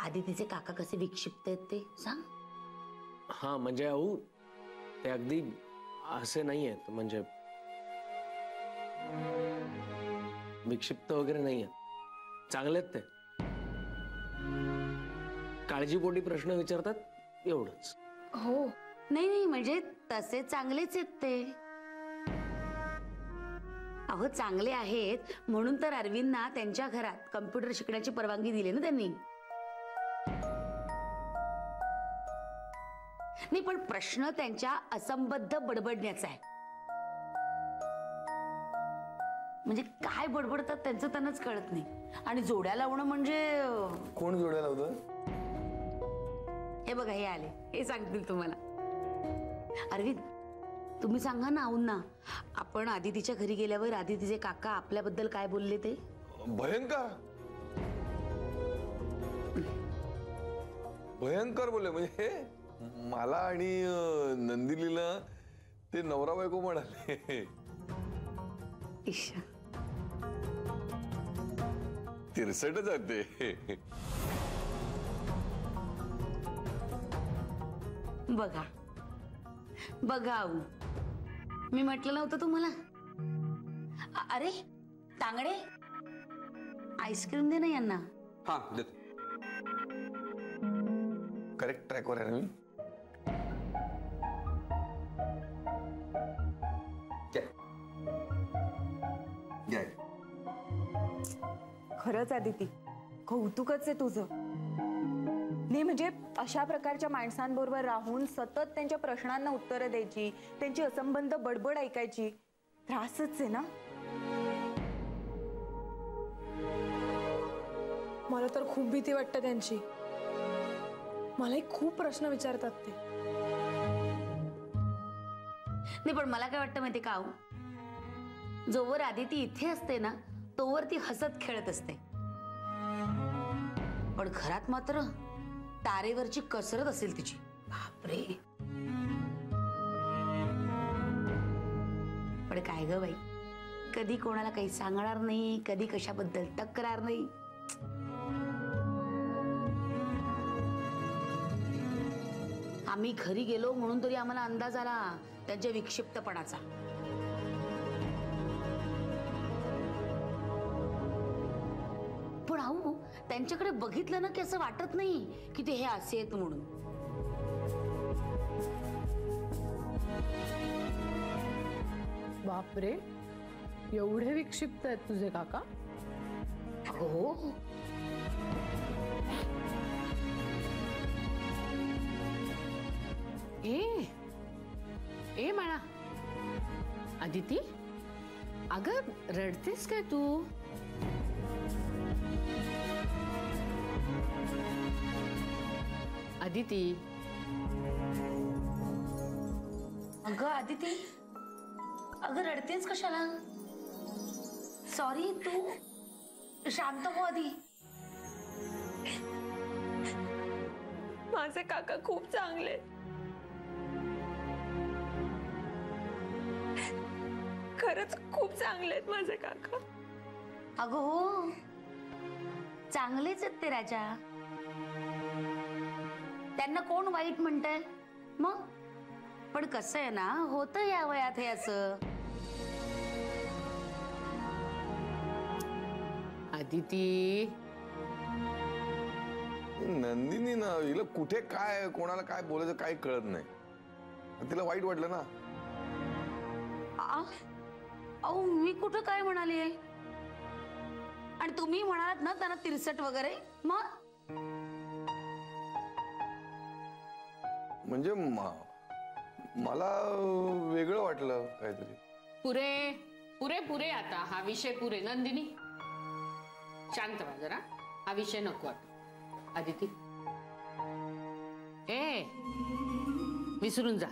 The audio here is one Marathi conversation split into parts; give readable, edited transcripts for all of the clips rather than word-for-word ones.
आदितीचे काका कसे विक्षिप्त आहेत ते सांग। हा म्हणजे अहो ते अगदी असे नाही आहेत, म्हणजे विक्षिप्त वगैरे नाही आहेत, चांगले आहेत ते, काळजीपोटी प्रश्न विचारतात एवढंच। हो नाही नाही म्हणजे तसे चांगलेच आहेत ते। अहो चांगले आहेत म्हणून तर अरविंदना त्यांच्या घरात कम्प्युटर शिकण्याची परवानगी दिली ना त्यांनी। नाही पण प्रश्न त्यांच्या असंबद्ध बडबडण्याचा आहे, म्हणजे काय बडबडतात त्यांचं त्यांनाच कळत नाही। आणि जोड्या लावणं म्हणजे कोण जोड्या लावतं? हे बघा हे आले, हे सांगतील तुम्हाला। अरविंद तुम्ही सांगा ना आऊंना, आपण आदितीच्या घरी गेल्यावर आदितीचे काका आपल्याबद्दल काय बोलले ते? भयंकर भयंकर बोलले, म्हणजे मला आणि नंदिनीला ते नवरा बायको म्हणाले। ईशा तिरसटच आहे ते। बघा बघा आऊ, मी म्हटलं नव्हतं तुम्हाला? अरे तांगडे आईस्क्रीम दे ना यांना। हा देतो। करेक्ट ट्रॅकवर आहे ना मी? खरंच आदिती कौतुकच आहे तुझं। नाही म्हणजे अशा प्रकारच्या माणसांबरोबर राहून सतत त्यांच्या प्रश्नांना उत्तरं द्यायची, त्यांची असंबद्ध बडबड ऐकायची, त्रासच आहे ना। मला तर खूप भीती वाटते त्यांची, मलाही खूप प्रश्न विचारतात ते। नाही पण मला काय वाटतं माहिती का आऊ, जोवर आदिती इथे असते ना तोवर ती हसत खेळत असते, पण घरात मात्र तारेवरची कसरत असेल तिची। बापरे। पण काय ग बाई, कधी कोणाला काही सांगणार नाही, कधी कशाबद्दल तक्रार नाही। आम्ही घरी गेलो म्हणून तरी आम्हाला अंदाज आला त्यांच्या विक्षिप्तपणाचा। पण आऊ त्यांच्याकडे बघितलं ना की असं वाटत नाही की ते हे असे आहेत म्हणून। बापरे, एवढे विक्षिप्त आहेत तुझे काका? हो ए म्हणा आदिती, अगं रडतेस काय तू? आदिती अगं आदिती, अगं रडतेस कशाला? सॉरी, तू शांत हो आधी। माझे काका खूप चांगले, खरंच खूप चांगले आहेत माझे काका। अगं हो चांगलेच आहेत ते राजा, त्यांना कोण वाईट म्हणतंय मग? पण कसं आहे ना, होतं या वयात हे असं। आदिती नंदिनी ना, हिला कुठे काय कोणाला काय बोलायचं काही कळत नाही, तिला वाईट वाटलं ना। अहो मी कुठं काय म्हणाली आहे? आणि तुम्ही म्हणालात ना त्यांना तिरसट वगैरे, मग म्हणजे मला वेगळं वाटलं काहीतरी। पुरे पुरे पुरे आता हा विषय पुरे। नंदिनी शांत व्हा जरा, हा विषय नको आता। आदिती विसरून जा,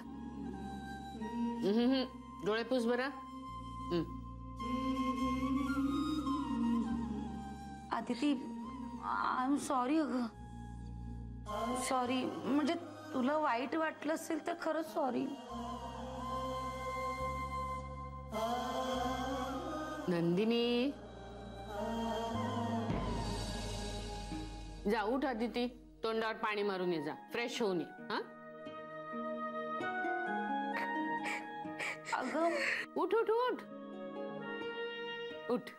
डोळे पुस बरं। Aditi I am sorry. अगं सॉरी, म्हणजे तुला वाईट वाटलं असेल तर खरंच सॉरी। नंदिनी जा, उठ आदिती। तोंडावर पाणी मारून ये जा, फ्रेश होऊन ये. हा अगं उठ उठ उठ उठ.